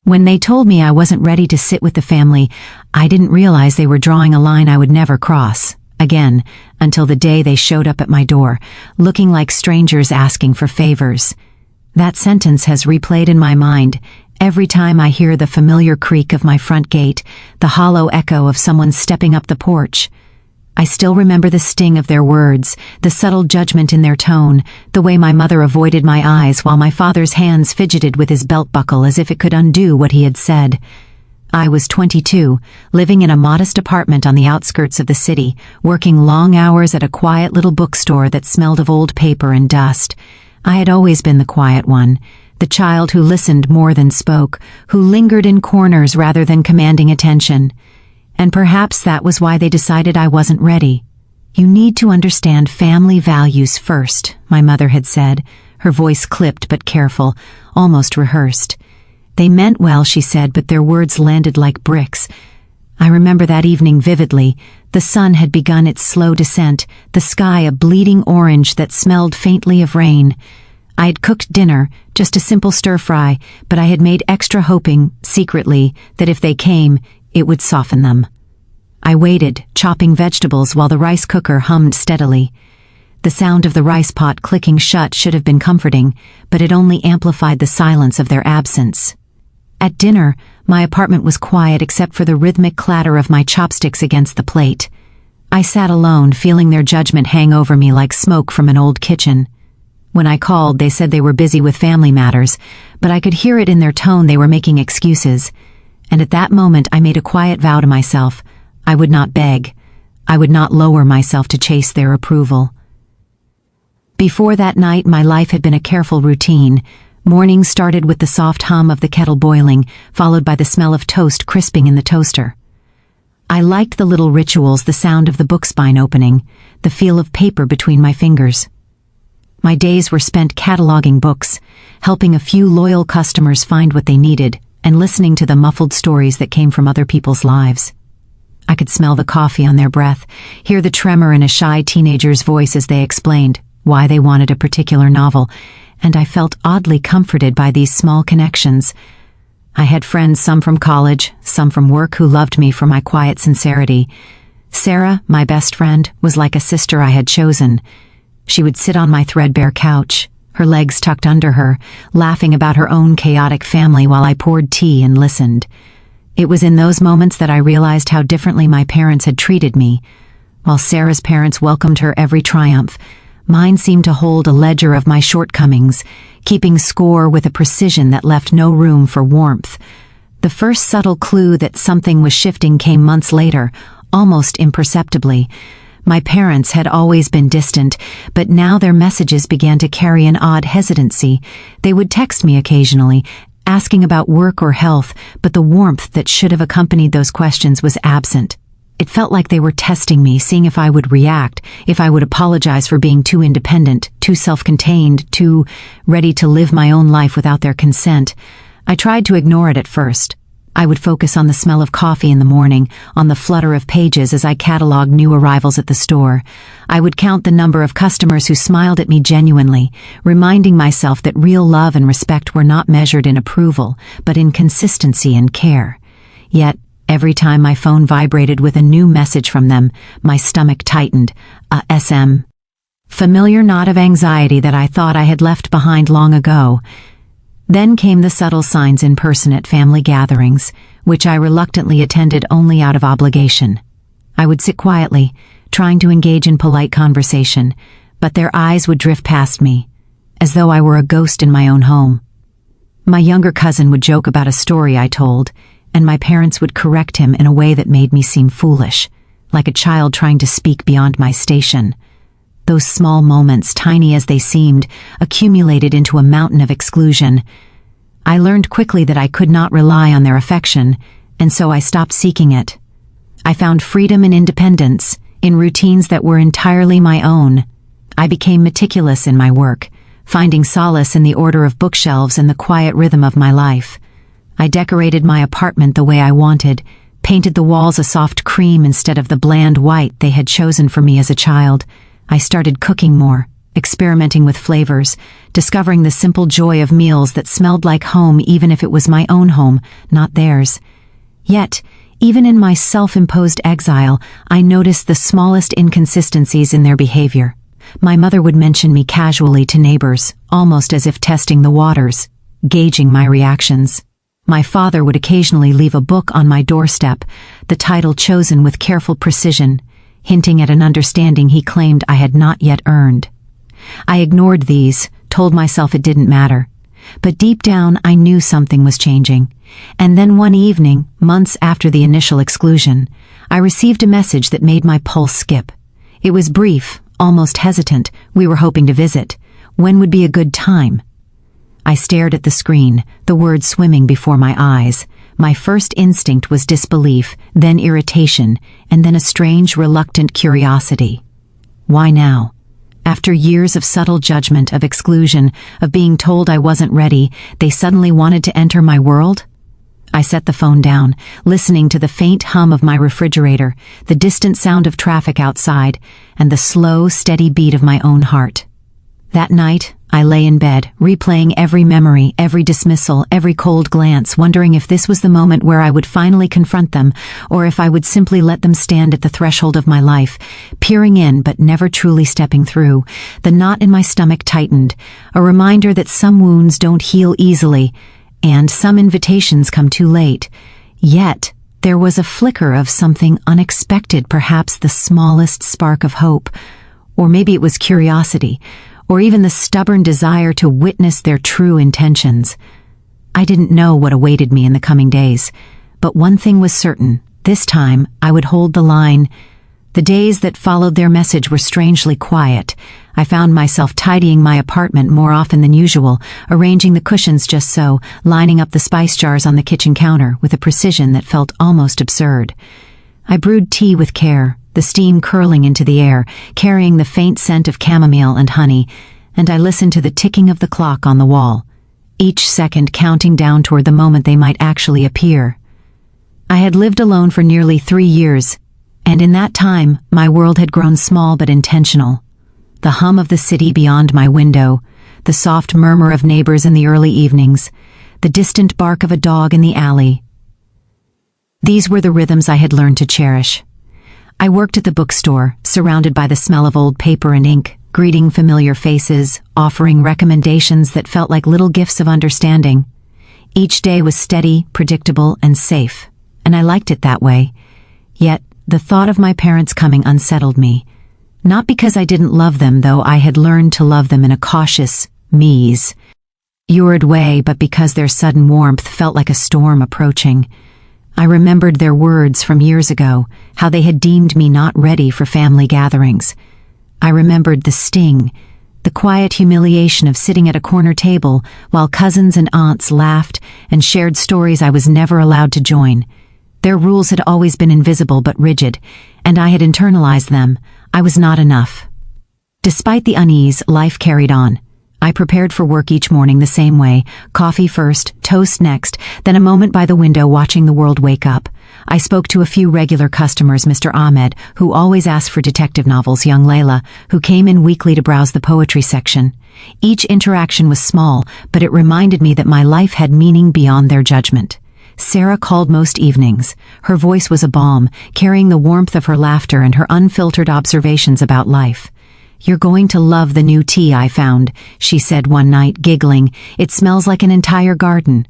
When they told me I wasn't ready to sit with the family, I didn't realize they were drawing a line I would never cross, again, until the day they showed up at my door, looking like strangers asking for favors. That sentence has replayed in my mind every time I hear the familiar creak of my front gate, the hollow echo of someone stepping up the porch. I still remember the sting of their words, the subtle judgment in their tone, the way my mother avoided my eyes while my father's hands fidgeted with his belt buckle as if it could undo what he had said. I was 22, living in a modest apartment on the outskirts of the city, working long hours at a quiet little bookstore that smelled of old paper and dust. I had always been the quiet one, the child who listened more than spoke, who lingered in corners rather than commanding attention. And perhaps that was why they decided I wasn't ready. "You need to understand family values first," my mother had said, her voice clipped but careful, almost rehearsed. They meant well, she said, but their words landed like bricks. I remember that evening vividly. The sun had begun its slow descent, the sky a bleeding orange that smelled faintly of rain. I had cooked dinner, just a simple stir-fry, but I had made extra, hoping, secretly, that if they came, it would soften them. I waited, chopping vegetables while the rice cooker hummed steadily. The sound of the rice pot clicking shut should have been comforting, but it only amplified the silence of their absence. At dinner, my apartment was quiet except for the rhythmic clatter of my chopsticks against the plate. I sat alone, feeling their judgment hang over me like smoke from an old kitchen. When I called, they said they were busy with family matters, but I could hear it in their tone they were making excuses. And at that moment I made a quiet vow to myself. I would not beg. I would not lower myself to chase their approval. Before that night, my life had been a careful routine. Mornings started with the soft hum of the kettle boiling, followed by the smell of toast crisping in the toaster. I liked the little rituals, the sound of the book spine opening, the feel of paper between my fingers. My days were spent cataloging books, helping a few loyal customers find what they needed, and listening to the muffled stories that came from other people's lives. I could smell the coffee on their breath, hear the tremor in a shy teenager's voice as they explained why they wanted a particular novel, and I felt oddly comforted by these small connections. I had friends, some from college, some from work, who loved me for my quiet sincerity. Sarah, my best friend, was like a sister I had chosen. She would sit on my threadbare couch, her legs tucked under her, laughing about her own chaotic family while I poured tea and listened. It was in those moments that I realized how differently my parents had treated me. While Sarah's parents welcomed her every triumph, mine seemed to hold a ledger of my shortcomings, keeping score with a precision that left no room for warmth. The first subtle clue that something was shifting came months later, almost imperceptibly. My parents had always been distant, but now their messages began to carry an odd hesitancy. They would text me occasionally, asking about work or health, but the warmth that should have accompanied those questions was absent. It felt like they were testing me, seeing if I would react, if I would apologize for being too independent, too self-contained, too ready to live my own life without their consent. I tried to ignore it at first. I would focus on the smell of coffee in the morning, on the flutter of pages as I cataloged new arrivals at the store. I would count the number of customers who smiled at me genuinely, reminding myself that real love and respect were not measured in approval, but in consistency and care. Yet, every time my phone vibrated with a new message from them, my stomach tightened. A SM. Familiar knot of anxiety that I thought I had left behind long ago. Then came the subtle signs in person at family gatherings, which I reluctantly attended only out of obligation. I would sit quietly, trying to engage in polite conversation, but their eyes would drift past me, as though I were a ghost in my own home. My younger cousin would joke about a story I told, and my parents would correct him in a way that made me seem foolish, like a child trying to speak beyond my station. Those small moments, tiny as they seemed, accumulated into a mountain of exclusion. I learned quickly that I could not rely on their affection, and so I stopped seeking it. I found freedom and independence in routines that were entirely my own. I became meticulous in my work, finding solace in the order of bookshelves and the quiet rhythm of my life. I decorated my apartment the way I wanted, painted the walls a soft cream instead of the bland white they had chosen for me as a child. I started cooking more, experimenting with flavors, discovering the simple joy of meals that smelled like home even if it was my own home, not theirs. Yet, even in my self-imposed exile, I noticed the smallest inconsistencies in their behavior. My mother would mention me casually to neighbors, almost as if testing the waters, gauging my reactions. My father would occasionally leave a book on my doorstep, the title chosen with careful precision, hinting at an understanding he claimed I had not yet earned. I ignored these, told myself it didn't matter. But deep down I knew something was changing. And then one evening, months after the initial exclusion, I received a message that made my pulse skip. It was brief, almost hesitant. We were hoping to visit. When would be a good time? I stared at the screen, the words swimming before my eyes. My first instinct was disbelief, then irritation, and then a strange, reluctant curiosity. Why now? After years of subtle judgment, of exclusion, of being told I wasn't ready, they suddenly wanted to enter my world? I set the phone down, listening to the faint hum of my refrigerator, the distant sound of traffic outside, and the slow, steady beat of my own heart. That night, I lay in bed, replaying every memory, every dismissal, every cold glance, wondering if this was the moment where I would finally confront them, or if I would simply let them stand at the threshold of my life, peering in but never truly stepping through. The knot in my stomach tightened, a reminder that some wounds don't heal easily, and some invitations come too late. Yet, there was a flicker of something unexpected, perhaps the smallest spark of hope. Or maybe it was curiosity, or even the stubborn desire to witness their true intentions. I didn't know what awaited me in the coming days, but one thing was certain: this time I would hold the line. The days that followed their message were strangely quiet. I found myself tidying my apartment more often than usual, arranging the cushions just so, lining up the spice jars on the kitchen counter with a precision that felt almost absurd. I brewed tea with care, the steam curling into the air, carrying the faint scent of chamomile and honey, and I listened to the ticking of the clock on the wall, each second counting down toward the moment they might actually appear. I had lived alone for nearly 3 years, and in that time, my world had grown small but intentional. The hum of the city beyond my window, the soft murmur of neighbors in the early evenings, the distant bark of a dog in the alley. These were the rhythms I had learned to cherish. I worked at the bookstore, surrounded by the smell of old paper and ink, greeting familiar faces, offering recommendations that felt like little gifts of understanding. Each day was steady, predictable, and safe, and I liked it that way. Yet, the thought of my parents coming unsettled me. Not because I didn't love them, though I had learned to love them in a cautious, measured way, but because their sudden warmth felt like a storm approaching. I remembered their words from years ago, how they had deemed me not ready for family gatherings. I remembered the sting, the quiet humiliation of sitting at a corner table while cousins and aunts laughed and shared stories I was never allowed to join. Their rules had always been invisible but rigid, and I had internalized them. I was not enough. Despite the unease, life carried on. I prepared for work each morning the same way: coffee first, toast next, then a moment by the window watching the world wake up. I spoke to a few regular customers: Mr. Ahmed, who always asked for detective novels; young Layla, who came in weekly to browse the poetry section. Each interaction was small, but it reminded me that my life had meaning beyond their judgment. Sarah called most evenings. Her voice was a balm, carrying the warmth of her laughter and her unfiltered observations about life. "You're going to love the new tea I found," she said one night, giggling. "It smells like an entire garden."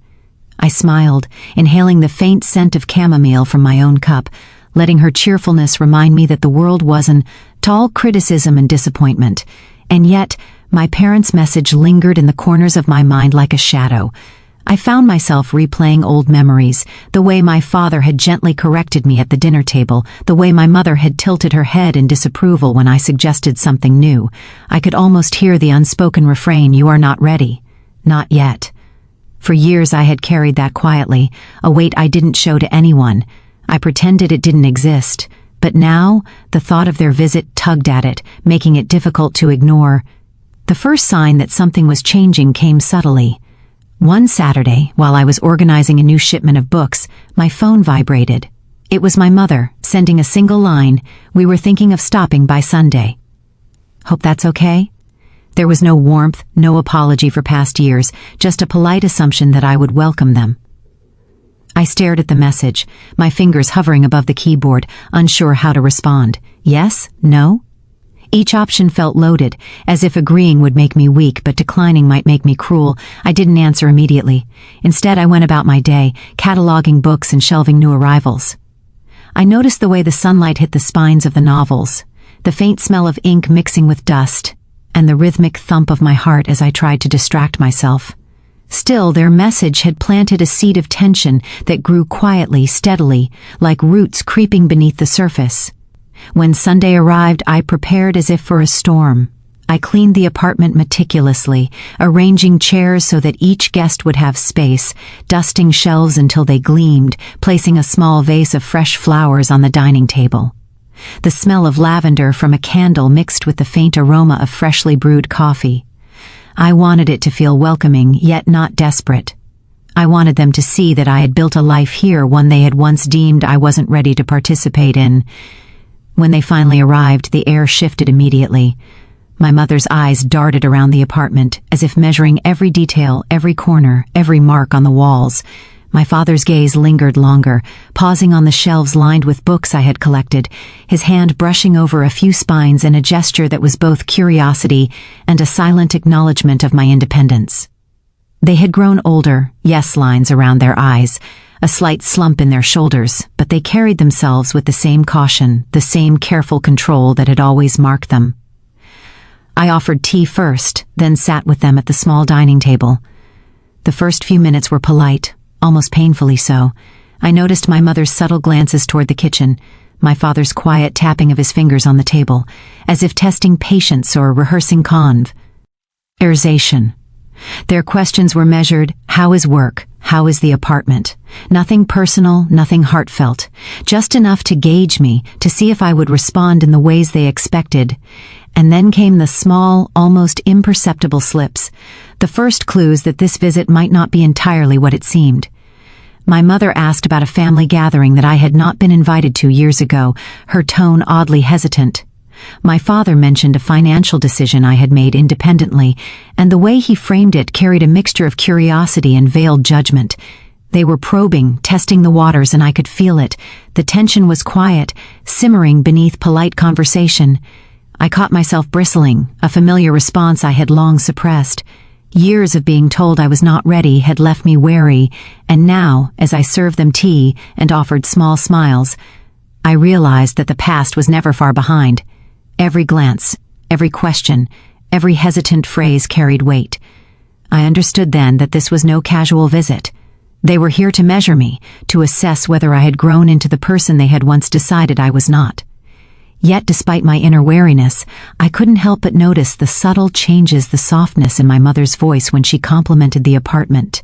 I smiled, inhaling the faint scent of chamomile from my own cup, letting her cheerfulness remind me that the world wasn't all criticism and disappointment. And yet, my parents' message lingered in the corners of my mind like a shadow. I found myself replaying old memories, the way my father had gently corrected me at the dinner table, the way my mother had tilted her head in disapproval when I suggested something new. I could almost hear the unspoken refrain, "You are not ready." Not yet. For years I had carried that quietly, a weight I didn't show to anyone. I pretended it didn't exist. But now, the thought of their visit tugged at it, making it difficult to ignore. The first sign that something was changing came subtly. One Saturday, while I was organizing a new shipment of books, my phone vibrated. It was my mother, sending a single line: "We were thinking of stopping by Sunday." "Hope that's okay?" There was no warmth, no apology for past years, just a polite assumption that I would welcome them. I stared at the message, my fingers hovering above the keyboard, unsure how to respond. Yes? No? Each option felt loaded, as if agreeing would make me weak, but declining might make me cruel. I didn't answer immediately. Instead, I went about my day, cataloging books and shelving new arrivals. I noticed the way the sunlight hit the spines of the novels, the faint smell of ink mixing with dust, and the rhythmic thump of my heart as I tried to distract myself. Still, their message had planted a seed of tension that grew quietly, steadily, like roots creeping beneath the surface. When Sunday arrived, I prepared as if for a storm. I cleaned the apartment meticulously, arranging chairs so that each guest would have space, dusting shelves until they gleamed, placing a small vase of fresh flowers on the dining table. The smell of lavender from a candle mixed with the faint aroma of freshly brewed coffee. I wanted it to feel welcoming, yet not desperate. I wanted them to see that I had built a life here, one they had once deemed I wasn't ready to participate in. When they finally arrived, the air shifted immediately. My mother's eyes darted around the apartment, as if measuring every detail, every corner, every mark on the walls. My father's gaze lingered longer, pausing on the shelves lined with books I had collected, his hand brushing over a few spines in a gesture that was both curiosity and a silent acknowledgement of my independence. They had grown older, yes lines around their eyes, a slight slump in their shoulders, but they carried themselves with the same caution, the same careful control that had always marked them. I offered tea first, then sat with them at the small dining table. The first few minutes were polite, almost painfully so. I noticed my mother's subtle glances toward the kitchen, my father's quiet tapping of his fingers on the table, as if testing patience or rehearsing conversation. Their questions were measured: how is work? How is the apartment? Nothing personal, nothing heartfelt, just enough to gauge me, to see if I would respond in the ways they expected. And then came the small, almost imperceptible slips, the first clues that this visit might not be entirely what it seemed. My mother asked about a family gathering that I had not been invited to years ago, her tone oddly hesitant. My father mentioned a financial decision I had made independently, and the way he framed it carried a mixture of curiosity and veiled judgment. They were probing, testing the waters, and I could feel it. The tension was quiet, simmering beneath polite conversation. I caught myself bristling, a familiar response I had long suppressed. Years of being told I was not ready had left me wary, and now, as I served them tea and offered small smiles, I realized that the past was never far behind. Every glance, every question, every hesitant phrase carried weight. I understood then that this was no casual visit. They were here to measure me, to assess whether I had grown into the person they had once decided I was not. Yet, despite my inner wariness, I couldn't help but notice the subtle changes, the softness in my mother's voice when she complimented the apartment,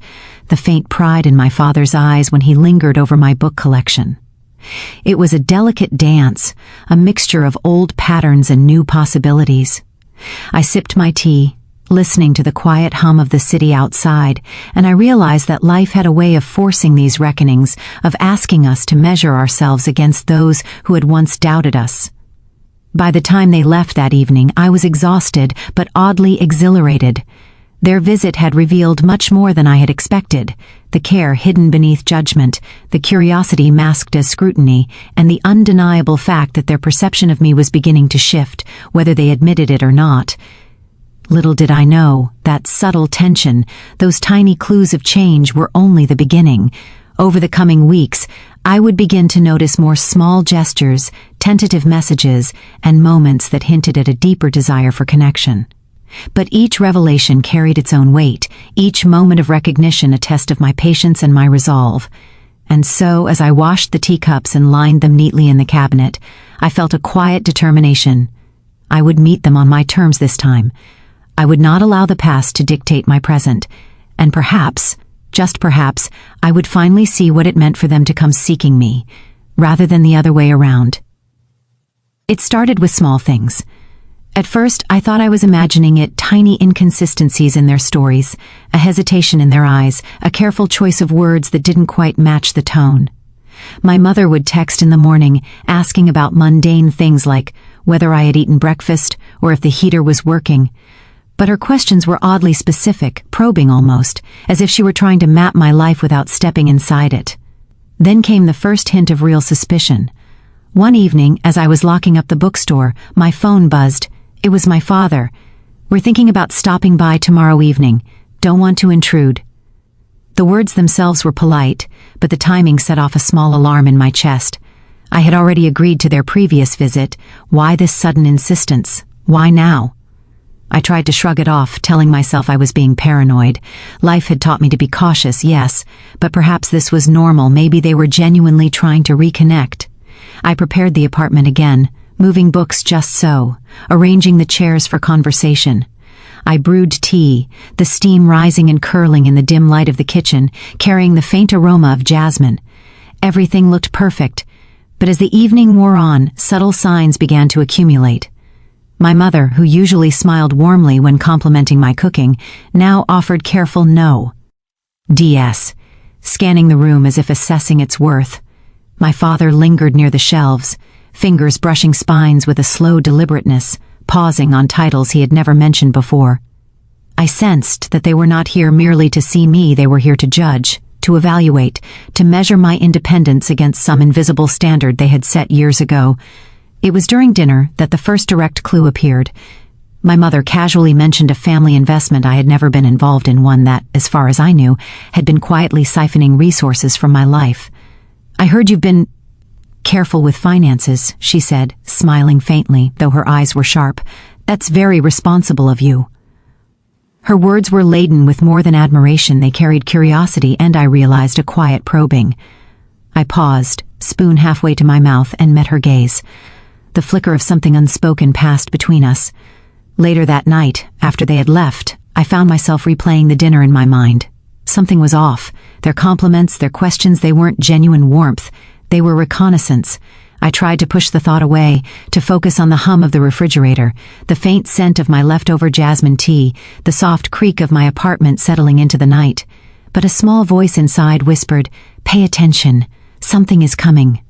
the faint pride in my father's eyes when he lingered over my book collection. It was a delicate dance, a mixture of old patterns and new possibilities. I sipped my tea, listening to the quiet hum of the city outside, and I realized that life had a way of forcing these reckonings, of asking us to measure ourselves against those who had once doubted us. By the time they left that evening, I was exhausted but oddly exhilarated. Their visit had revealed much more than I had expected: the care hidden beneath judgment, the curiosity masked as scrutiny, and the undeniable fact that their perception of me was beginning to shift, whether they admitted it or not. Little did I know, that subtle tension, those tiny clues of change, were only the beginning. Over the coming weeks, I would begin to notice more small gestures, tentative messages, and moments that hinted at a deeper desire for connection. But each revelation carried its own weight, each moment of recognition a test of my patience and my resolve. And so, as I washed the teacups and lined them neatly in the cabinet, I felt a quiet determination. I would meet them on my terms this time. I would not allow the past to dictate my present, and perhaps, just perhaps, I would finally see what it meant for them to come seeking me, rather than the other way around. It started with small things. At first, I thought I was imagining it: tiny inconsistencies in their stories, a hesitation in their eyes, a careful choice of words that didn't quite match the tone. My mother would text in the morning, asking about mundane things like whether I had eaten breakfast or if the heater was working. But her questions were oddly specific, probing almost, as if she were trying to map my life without stepping inside it. Then came the first hint of real suspicion. One evening, as I was locking up the bookstore, my phone buzzed. It was my father. "We're thinking about stopping by tomorrow evening. Don't want to intrude." The words themselves were polite, but the timing set off a small alarm in my chest. I had already agreed to their previous visit. Why this sudden insistence? Why now? I tried to shrug it off, telling myself I was being paranoid. Life had taught me to be cautious, yes, but perhaps this was normal. Maybe they were genuinely trying to reconnect. I prepared the apartment again, moving books just so, arranging the chairs for conversation. I brewed tea, the steam rising and curling in the dim light of the kitchen, carrying the faint aroma of jasmine. Everything looked perfect, but as the evening wore on, subtle signs began to accumulate. My mother, who usually smiled warmly when complimenting my cooking, now offered careful no. DS, scanning the room as if assessing its worth. My father lingered near the shelves, fingers brushing spines with a slow deliberateness, pausing on titles he had never mentioned before. I sensed that they were not here merely to see me, they were here to judge, to evaluate, to measure my independence against some invisible standard they had set years ago. It was during dinner that the first direct clue appeared. My mother casually mentioned a family investment I had never been involved in, one that, as far as I knew, had been quietly siphoning resources from my life. "I heard you've been careful with finances," she said, smiling faintly, though her eyes were sharp. "That's very responsible of you." Her words were laden with more than admiration. They carried curiosity and, I realized, a quiet probing. I paused, spoon halfway to my mouth, and met her gaze. The flicker of something unspoken passed between us. Later that night, after they had left, I found myself replaying the dinner in my mind. Something was off. Their compliments, their questions, they weren't genuine warmth. They were reconnaissance. I tried to push the thought away, to focus on the hum of the refrigerator, the faint scent of my leftover jasmine tea, the soft creak of my apartment settling into the night. But a small voice inside whispered, "Pay attention. Something is coming."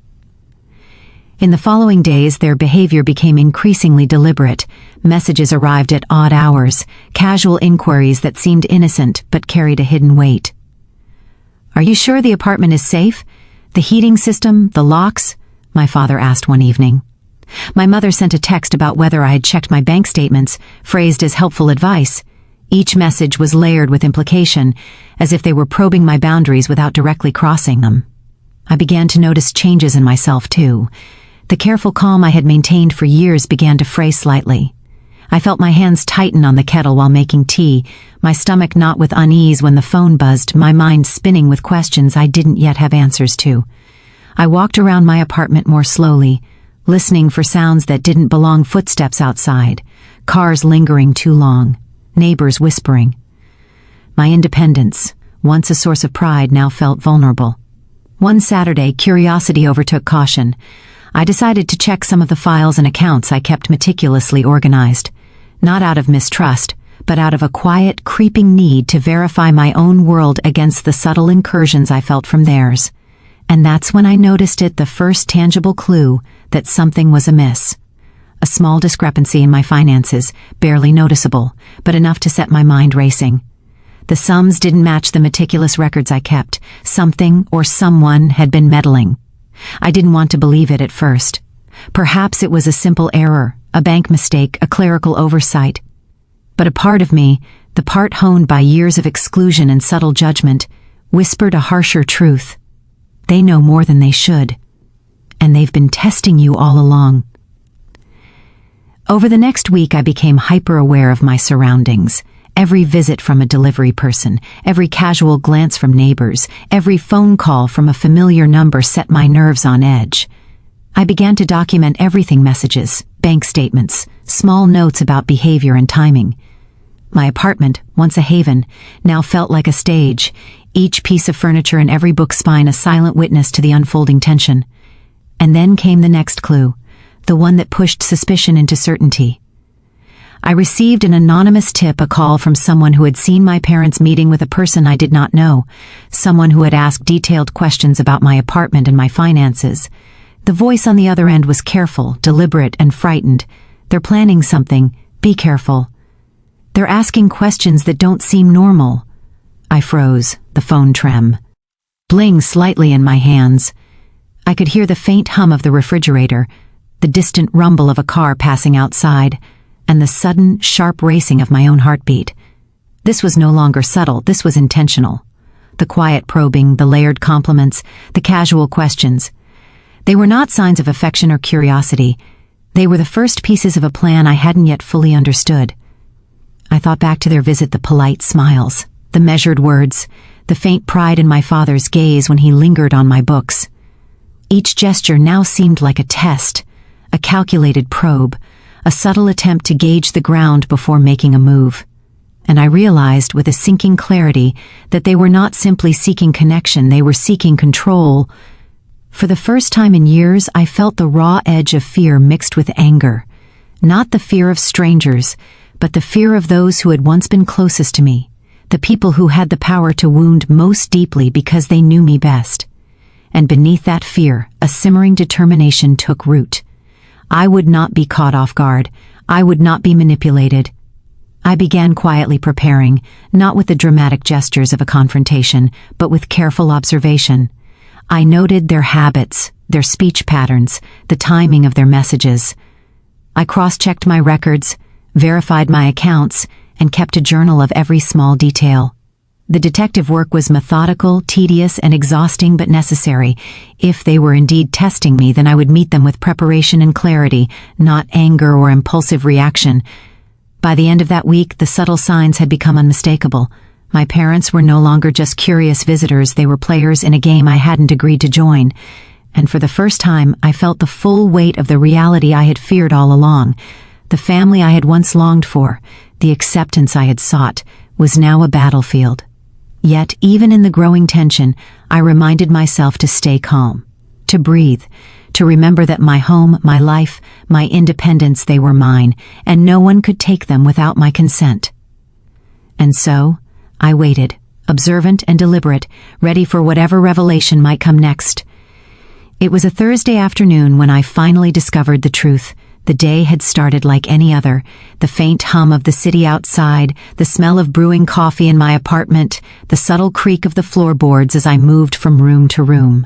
In the following days, their behavior became increasingly deliberate. Messages arrived at odd hours, casual inquiries that seemed innocent but carried a hidden weight. "Are you sure the apartment is safe? The heating system, the locks?" my father asked one evening. My mother sent a text about whether I had checked my bank statements, phrased as helpful advice. Each message was layered with implication, as if they were probing my boundaries without directly crossing them. I began to notice changes in myself, too. The careful calm I had maintained for years began to fray slightly. I felt my hands tighten on the kettle while making tea, my stomach knot with unease when the phone buzzed, my mind spinning with questions I didn't yet have answers to. I walked around my apartment more slowly, listening for sounds that didn't belong, footsteps outside, cars lingering too long, neighbors whispering. My independence, once a source of pride, now felt vulnerable. One Saturday, curiosity overtook caution. I decided to check some of the files and accounts I kept meticulously organized, not out of mistrust, but out of a quiet, creeping need to verify my own world against the subtle incursions I felt from theirs. And that's when I noticed it, the first tangible clue that something was amiss. A small discrepancy in my finances, barely noticeable, but enough to set my mind racing. The sums didn't match the meticulous records I kept. Something or someone had been meddling. I didn't want to believe it at first. Perhaps it was a simple error, a bank mistake, a clerical oversight. But a part of me, the part honed by years of exclusion and subtle judgment, whispered a harsher truth. They know more than they should. And they've been testing you all along. Over the next week, I became hyper-aware of my surroundings. Every visit from a delivery person, every casual glance from neighbors, every phone call from a familiar number set my nerves on edge. I began to document everything: messages, bank statements, small notes about behavior and timing. My apartment, once a haven, now felt like a stage, each piece of furniture and every book spine a silent witness to the unfolding tension. And then came the next clue, the one that pushed suspicion into certainty. I received an anonymous tip, a call from someone who had seen my parents meeting with a person I did not know, someone who had asked detailed questions about my apartment and my finances. The voice on the other end was careful, deliberate, and frightened. "They're planning something. Be careful." They're asking questions that don't seem normal. I froze, the phone trem. Bling slightly in my hands. I could hear the faint hum of the refrigerator, the distant rumble of a car passing outside, and the sudden, sharp racing of my own heartbeat. This was no longer subtle, this was intentional. The quiet probing, the layered compliments, the casual questions. They were not signs of affection or curiosity. They were the first pieces of a plan I hadn't yet fully understood. I thought back to their visit, the polite smiles, the measured words, the faint pride in my father's gaze when he lingered on my books. Each gesture now seemed like a test, a calculated probe, a subtle attempt to gauge the ground before making a move. And I realized with a sinking clarity that they were not simply seeking connection, they were seeking control. For the first time in years, I felt the raw edge of fear mixed with anger. Not the fear of strangers, but the fear of those who had once been closest to me, the people who had the power to wound most deeply because they knew me best. And beneath that fear, a simmering determination took root. I would not be caught off guard. I would not be manipulated. I began quietly preparing, not with the dramatic gestures of a confrontation, but with careful observation. I noted their habits, their speech patterns, the timing of their messages. I cross-checked my records, verified my accounts, and kept a journal of every small detail. The detective work was methodical, tedious, and exhausting but necessary. If they were indeed testing me, then I would meet them with preparation and clarity, not anger or impulsive reaction. By the end of that week, the subtle signs had become unmistakable. My parents were no longer just curious visitors, they were players in a game I hadn't agreed to join. And for the first time, I felt the full weight of the reality I had feared all along. The family I had once longed for, the acceptance I had sought, was now a battlefield. Yet, even in the growing tension, I reminded myself to stay calm, to breathe, to remember that my home, my life, my independence, they were mine, and no one could take them without my consent. And so, I waited, observant and deliberate, ready for whatever revelation might come next. It was a Thursday afternoon when I finally discovered the truth. The day had started like any other, the faint hum of the city outside, the smell of brewing coffee in my apartment, the subtle creak of the floorboards as I moved from room to room.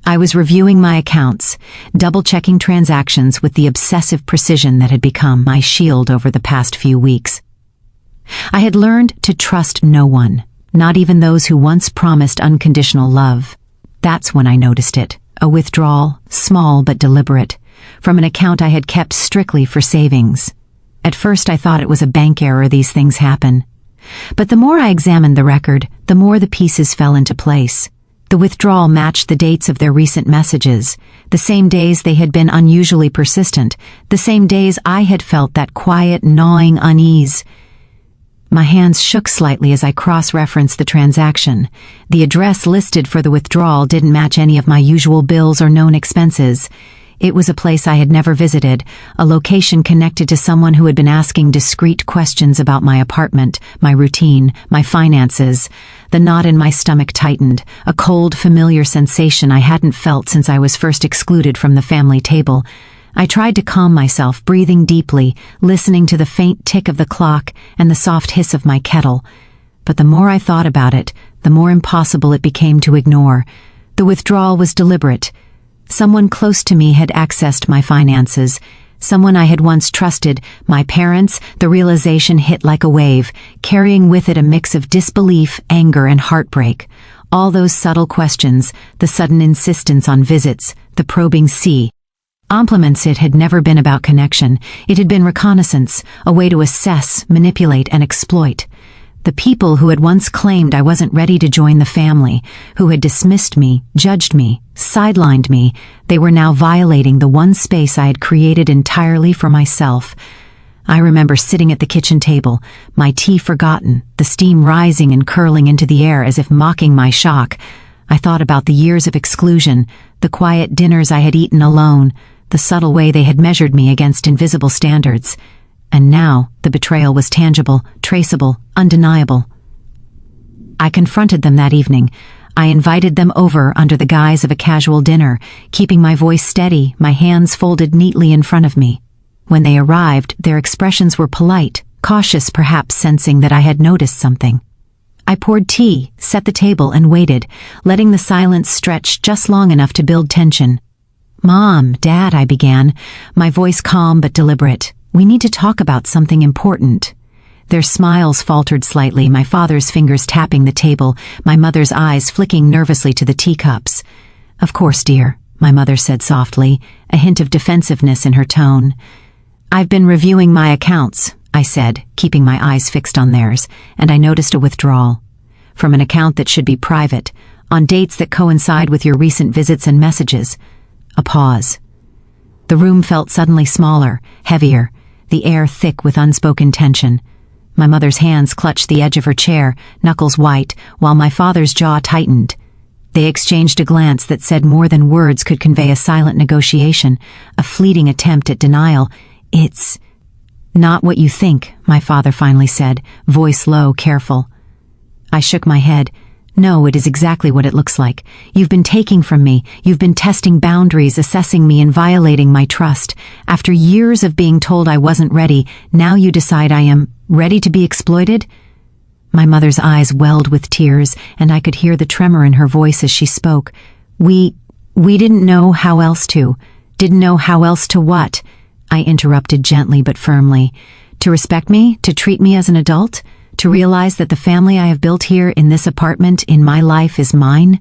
I was reviewing my accounts, double-checking transactions with the obsessive precision that had become my shield over the past few weeks. I had learned to trust no one, not even those who once promised unconditional love. That's when I noticed it, a withdrawal, small but deliberate, from an account I had kept strictly for savings. At first I thought it was a bank error, these things happen. But the more I examined the record, the more the pieces fell into place. The withdrawal matched the dates of their recent messages, the same days they had been unusually persistent, the same days I had felt that quiet, gnawing unease. My hands shook slightly as I cross-referenced the transaction. The address listed for the withdrawal didn't match any of my usual bills or known expenses. It was a place I had never visited, a location connected to someone who had been asking discreet questions about my apartment, my routine, my finances. The knot in my stomach tightened, a cold, familiar sensation I hadn't felt since I was first excluded from the family table. I tried to calm myself, breathing deeply, listening to the faint tick of the clock and the soft hiss of my kettle. But the more I thought about it, the more impossible it became to ignore. The withdrawal was deliberate. Someone close to me had accessed my finances. Someone I had once trusted, my parents. The realization hit like a wave, carrying with it a mix of disbelief, anger, and heartbreak. All those subtle questions, the sudden insistence on visits, the probing compliments. It had never been about connection. It had been reconnaissance, a way to assess, manipulate, and exploit. The people who had once claimed I wasn't ready to join the family, who had dismissed me, judged me, sidelined me, they were now violating the one space I had created entirely for myself. I remember sitting at the kitchen table, my tea forgotten, the steam rising and curling into the air as if mocking my shock. I thought about the years of exclusion, the quiet dinners I had eaten alone, the subtle way they had measured me against invisible standards. And now, the betrayal was tangible, traceable, undeniable. I confronted them that evening. I invited them over under the guise of a casual dinner, keeping my voice steady, my hands folded neatly in front of me. When they arrived, their expressions were polite, cautious perhaps sensing that I had noticed something. I poured tea, set the table, and waited, letting the silence stretch just long enough to build tension. "Mom, Dad," I began, my voice calm but deliberate. "We need to talk about something important." Their smiles faltered slightly, my father's fingers tapping the table, my mother's eyes flicking nervously to the teacups. "Of course, dear," my mother said softly, a hint of defensiveness in her tone. "I've been reviewing my accounts," I said, keeping my eyes fixed on theirs, and I noticed a withdrawal. "From an account that should be private, on dates that coincide with your recent visits and messages." A pause. The room felt suddenly smaller, heavier, the air thick with unspoken tension. My mother's hands clutched the edge of her chair, knuckles white, while my father's jaw tightened. They exchanged a glance that said more than words could convey, a silent negotiation, a fleeting attempt at denial. "It's not what you think," my father finally said, voice low, careful. I shook my head. "No, it is exactly what it looks like. You've been taking from me. You've been testing boundaries, assessing me, and violating my trust. After years of being told I wasn't ready, now you decide I am ready to be exploited?" My mother's eyes welled with tears, and I could hear the tremor in her voice as she spoke. We didn't know how else to. Didn't know how else to what?" I interrupted gently but firmly. "To respect me, to treat me as an adult, to realize that the family I have built here in this apartment in my life is mine?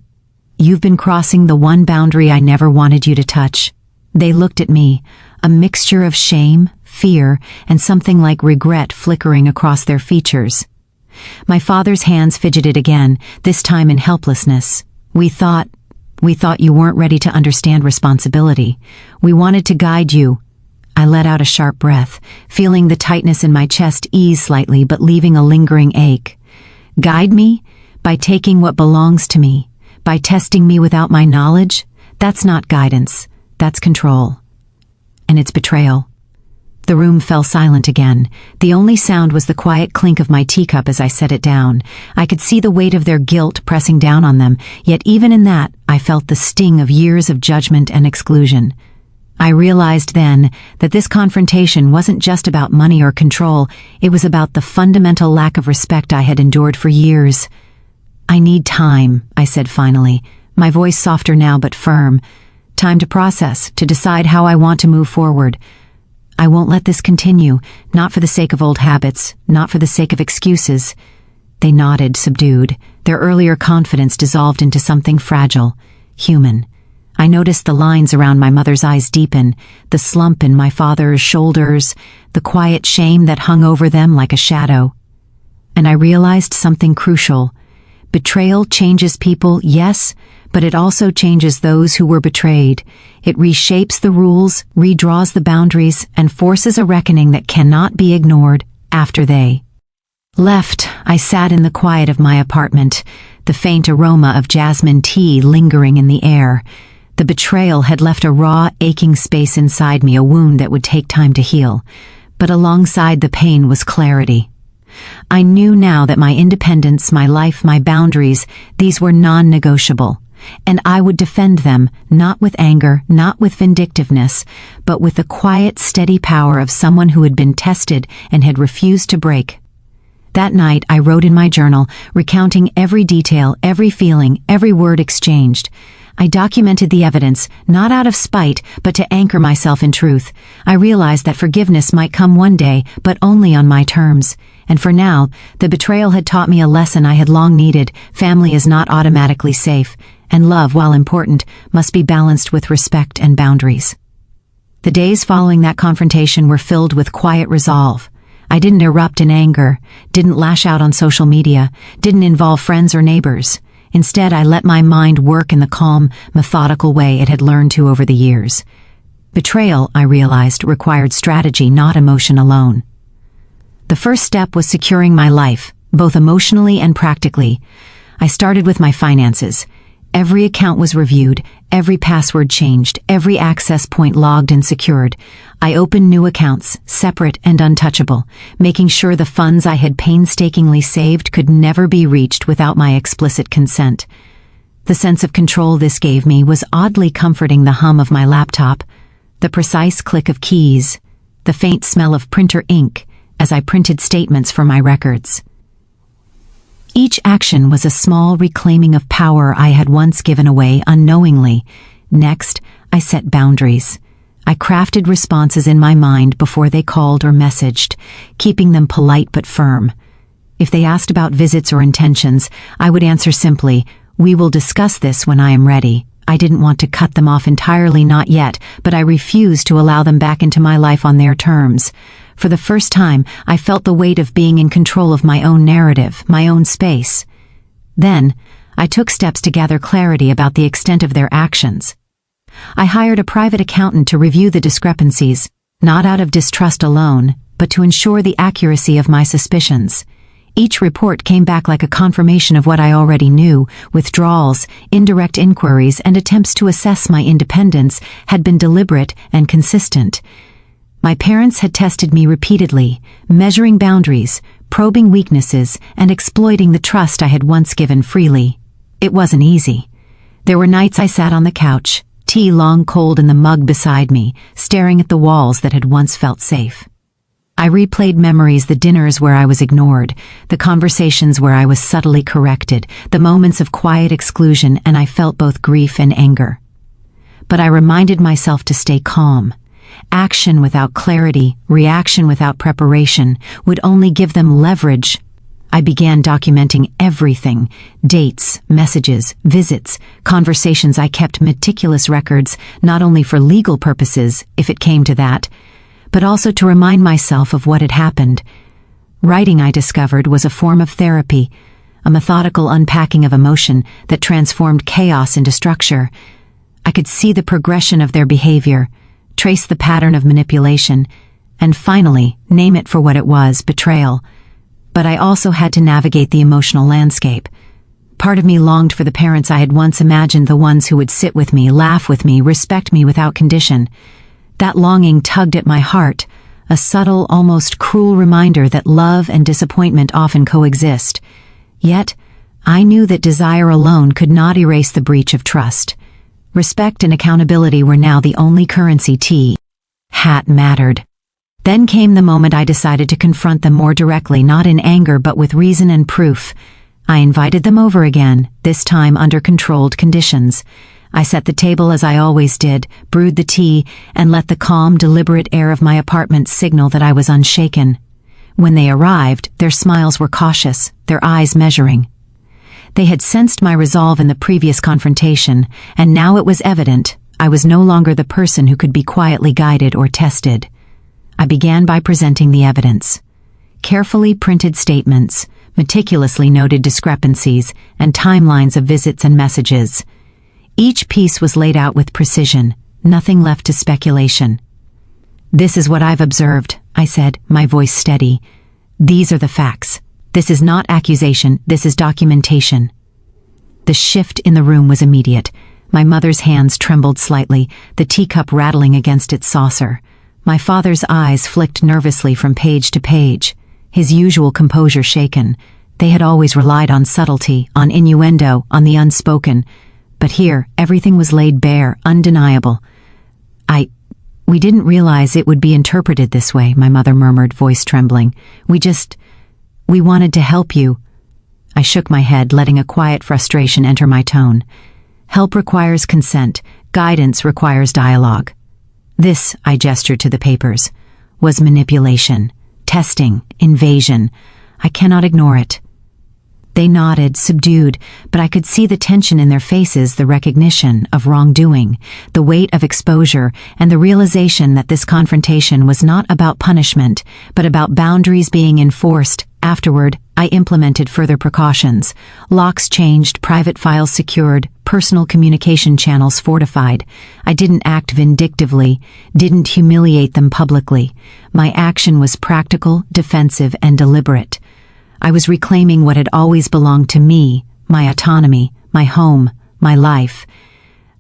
You've been crossing the one boundary I never wanted you to touch." They looked at me, a mixture of shame, fear, and something like regret flickering across their features. My father's hands fidgeted again, this time in helplessness. We thought you weren't ready to understand responsibility. We wanted to guide you." I let out a sharp breath, feeling the tightness in my chest ease slightly but leaving a lingering ache. "Guide me? By taking what belongs to me? By testing me without my knowledge? That's not guidance. That's control. And it's betrayal." The room fell silent again. The only sound was the quiet clink of my teacup as I set it down. I could see the weight of their guilt pressing down on them, yet even in that, I felt the sting of years of judgment and exclusion. I realized then that this confrontation wasn't just about money or control, it was about the fundamental lack of respect I had endured for years. "I need time," I said finally, my voice softer now but firm. "Time to process, to decide how I want to move forward. I won't let this continue, not for the sake of old habits, not for the sake of excuses." They nodded, subdued. Their earlier confidence dissolved into something fragile, human. I noticed the lines around my mother's eyes deepen, the slump in my father's shoulders, the quiet shame that hung over them like a shadow. And I realized something crucial. Betrayal changes people, yes, but it also changes those who were betrayed. It reshapes the rules, redraws the boundaries, and forces a reckoning that cannot be ignored after they left. I sat in the quiet of my apartment, the faint aroma of jasmine tea lingering in the air. The betrayal had left a raw, aching space inside me, a wound that would take time to heal. But alongside the pain was clarity. I knew now that my independence, my life, my boundaries, these were non-negotiable. And I would defend them, not with anger, not with vindictiveness, but with the quiet, steady power of someone who had been tested and had refused to break. That night I wrote in my journal, recounting every detail, every feeling, every word exchanged. I documented the evidence, not out of spite, but to anchor myself in truth. I realized that forgiveness might come one day, but only on my terms. And for now, the betrayal had taught me a lesson I had long needed. Family is not automatically safe, and love, while important, must be balanced with respect and boundaries. The days following that confrontation were filled with quiet resolve. I didn't erupt in anger, didn't lash out on social media, didn't involve friends or neighbors. Instead, I let my mind work in the calm, methodical way it had learned to over the years. Betrayal, I realized, required strategy, not emotion alone. The first step was securing my life, both emotionally and practically. I started with my finances. Every account was reviewed, every password changed, every access point logged and secured. I opened new accounts, separate and untouchable, making sure the funds I had painstakingly saved could never be reached without my explicit consent. The sense of control this gave me was oddly comforting. The hum of my laptop, the precise click of keys, the faint smell of printer ink, as I printed statements for my records. Each action was a small reclaiming of power I had once given away unknowingly. Next, I set boundaries. I crafted responses in my mind before they called or messaged, keeping them polite but firm. If they asked about visits or intentions, I would answer simply, "We will discuss this when I am ready." I didn't want to cut them off entirely, not yet, but I refused to allow them back into my life on their terms. For the first time, I felt the weight of being in control of my own narrative, my own space. Then, I took steps to gather clarity about the extent of their actions. I hired a private accountant to review the discrepancies, not out of distrust alone, but to ensure the accuracy of my suspicions. Each report came back like a confirmation of what I already knew. Withdrawals, indirect inquiries, and attempts to assess my independence had been deliberate and consistent. My parents had tested me repeatedly, measuring boundaries, probing weaknesses, and exploiting the trust I had once given freely. It wasn't easy. There were nights I sat on the couch, tea long cold in the mug beside me, staring at the walls that had once felt safe. I replayed memories, the dinners where I was ignored, the conversations where I was subtly corrected, the moments of quiet exclusion, and I felt both grief and anger. But I reminded myself to stay calm. Action without clarity, reaction without preparation, would only give them leverage. I began documenting everything: dates, messages, visits, conversations. I kept meticulous records, not only for legal purposes, if it came to that, but also to remind myself of what had happened. Writing, I discovered, was a form of therapy, a methodical unpacking of emotion that transformed chaos into structure. I could see the progression of their behavior, trace the pattern of manipulation, and finally name it for what it was: betrayal. But I also had to navigate the emotional landscape. Part of me longed for the parents I had once imagined, the ones who would sit with me, laugh with me, respect me without condition. That longing tugged at my heart, a subtle, almost cruel reminder that love and disappointment often coexist. Yet, I knew that desire alone could not erase the breach of trust. Respect and accountability were now the only currency hat mattered. Then came the moment I decided to confront them more directly, not in anger but with reason and proof. I invited them over again, this time under controlled conditions. I set the table as I always did, brewed the tea, and let the calm, deliberate air of my apartment signal that I was unshaken. When they arrived, their smiles were cautious, their eyes measuring. They had sensed my resolve in the previous confrontation, and now it was evident I was no longer the person who could be quietly guided or tested. I began by presenting the evidence. Carefully printed statements, meticulously noted discrepancies, and timelines of visits and messages. Each piece was laid out with precision, nothing left to speculation. "This is what I've observed," I said, my voice steady. "These are the facts. This is not accusation, this is documentation." The shift in the room was immediate. My mother's hands trembled slightly, the teacup rattling against its saucer. My father's eyes flicked nervously from page to page, his usual composure shaken. They had always relied on subtlety, on innuendo, on the unspoken. But here, everything was laid bare, undeniable. We didn't realize it would be interpreted this way," my mother murmured, voice trembling. We wanted to help you." I shook my head, letting a quiet frustration enter my tone. Help requires consent. Guidance requires dialogue. This, I gestured to the papers, was manipulation, testing, invasion. I cannot ignore it. They nodded, subdued, but I could see the tension in their faces, the recognition of wrongdoing, the weight of exposure, and the realization that this confrontation was not about punishment, but about boundaries being enforced. Afterward, I implemented further precautions. Locks changed, private files secured, personal communication channels fortified. I didn't act vindictively, didn't humiliate them publicly. My action was practical, defensive, and deliberate. I was reclaiming what had always belonged to me, my autonomy, my home, my life.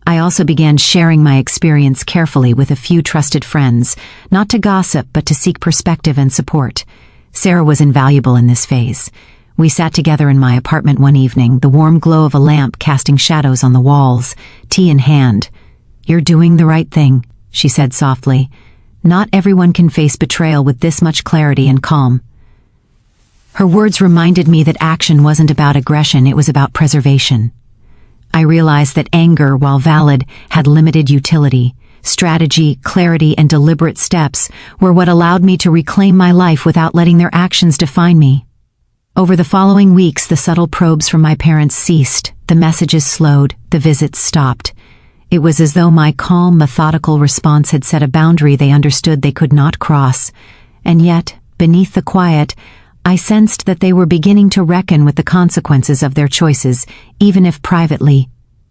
I also began sharing my experience carefully with a few trusted friends, not to gossip but to seek perspective and support. Sarah was invaluable in this phase. We sat together in my apartment one evening, the warm glow of a lamp casting shadows on the walls, tea in hand. "You're doing the right thing," she said softly. Not everyone can face betrayal with this much clarity and calm." Her words reminded me that action wasn't about aggression, it was about preservation. I realized that anger, while valid, had limited utility. Strategy, clarity, and deliberate steps were what allowed me to reclaim my life without letting their actions define me. Over the following weeks, the subtle probes from my parents ceased, the messages slowed, the visits stopped. It was as though my calm, methodical response had set a boundary they understood they could not cross. And yet, beneath the quiet, I sensed that they were beginning to reckon with the consequences of their choices, even if privately.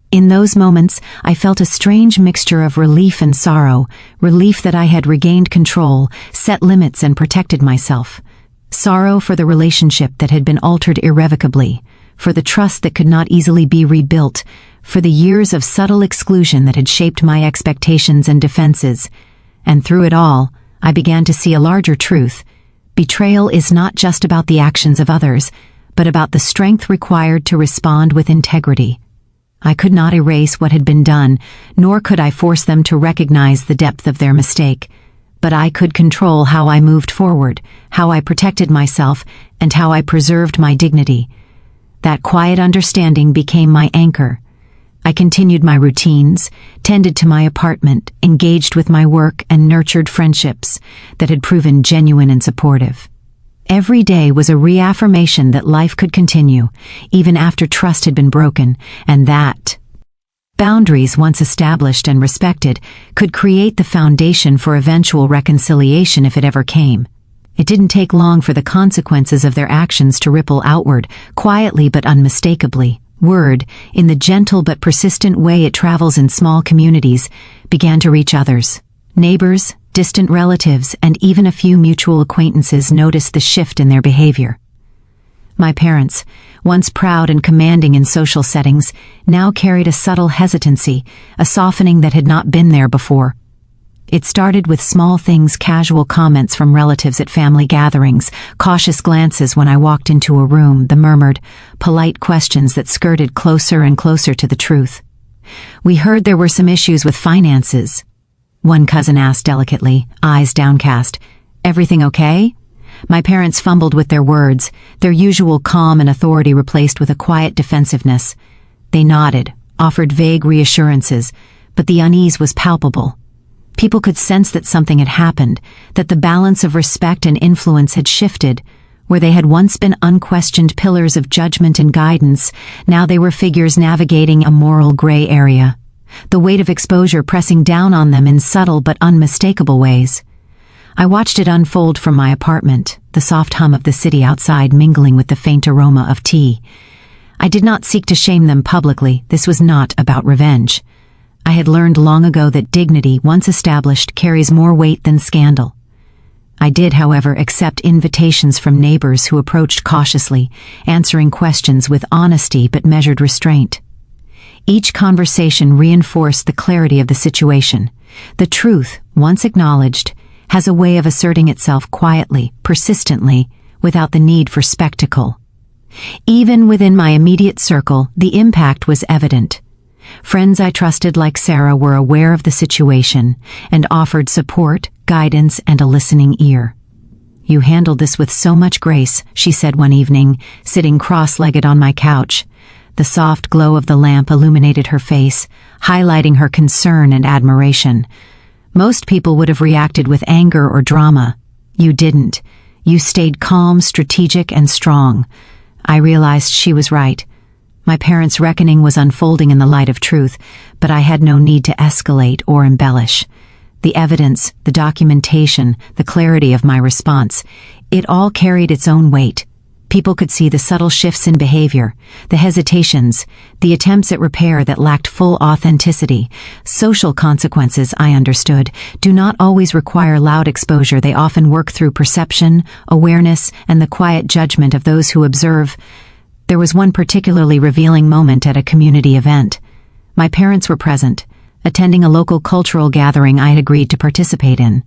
In those moments, I felt a strange mixture of relief and sorrow, relief that I had regained control, set limits, and protected myself. Sorrow for the relationship that had been altered irrevocably, for the trust that could not easily be rebuilt, for the years of subtle exclusion that had shaped my expectations and defenses. And through it all, I began to see a larger truth. Betrayal is not just about the actions of others, but about the strength required to respond with integrity. I could not erase what had been done, nor could I force them to recognize the depth of their mistake. But I could control how I moved forward, how I protected myself, and how I preserved my dignity. That quiet understanding became my anchor. I continued my routines, tended to my apartment, engaged with my work, and nurtured friendships that had proven genuine and supportive. Every day was a reaffirmation that life could continue, even after trust had been broken, and that boundaries, once established and respected, could create the foundation for eventual reconciliation if it ever came. It didn't take long for the consequences of their actions to ripple outward, quietly but unmistakably. Word, in the gentle but persistent way it travels in small communities, began to reach others. Neighbors, distant relatives, and even a few mutual acquaintances noticed the shift in their behavior. My parents, once proud and commanding in social settings, now carried a subtle hesitancy, a softening that had not been there before. It started with small things, casual comments from relatives at family gatherings, cautious glances when I walked into a room, the murmured, polite questions that skirted closer and closer to the truth. We heard there were some issues with finances. One cousin asked delicately, eyes downcast, "Everything okay?" My parents fumbled with their words, their usual calm and authority replaced with a quiet defensiveness. They nodded, offered vague reassurances, but the unease was palpable. People could sense that something had happened, that the balance of respect and influence had shifted. Where they had once been unquestioned pillars of judgment and guidance, now they were figures navigating a moral gray area. The weight of exposure pressing down on them in subtle but unmistakable ways. I watched it unfold from my apartment, the soft hum of the city outside mingling with the faint aroma of tea. I did not seek to shame them publicly. This was not about revenge. I had learned long ago that dignity, once established, carries more weight than scandal. I did, however, accept invitations from neighbors who approached cautiously, answering questions with honesty but measured restraint. Each conversation reinforced the clarity of the situation. The truth, once acknowledged, has a way of asserting itself quietly, persistently, without the need for spectacle. Even within my immediate circle, the impact was evident. Friends I trusted like Sarah were aware of the situation and offered support, guidance, and a listening ear. "You handled this with so much grace," she said one evening, sitting cross-legged on my couch. The soft glow of the lamp illuminated her face, highlighting her concern and admiration. "Most people would have reacted with anger or drama. You didn't. You stayed calm, strategic, and strong." I realized she was right. My parents' reckoning was unfolding in the light of truth, but I had no need to escalate or embellish. The evidence, the documentation, the clarity of my response, it all carried its own weight. People could see the subtle shifts in behavior, the hesitations, the attempts at repair that lacked full authenticity. Social consequences, I understood, do not always require loud exposure. They often work through perception, awareness, and the quiet judgment of those who observe. There was one particularly revealing moment at a community event. My parents were present, attending a local cultural gathering I had agreed to participate in.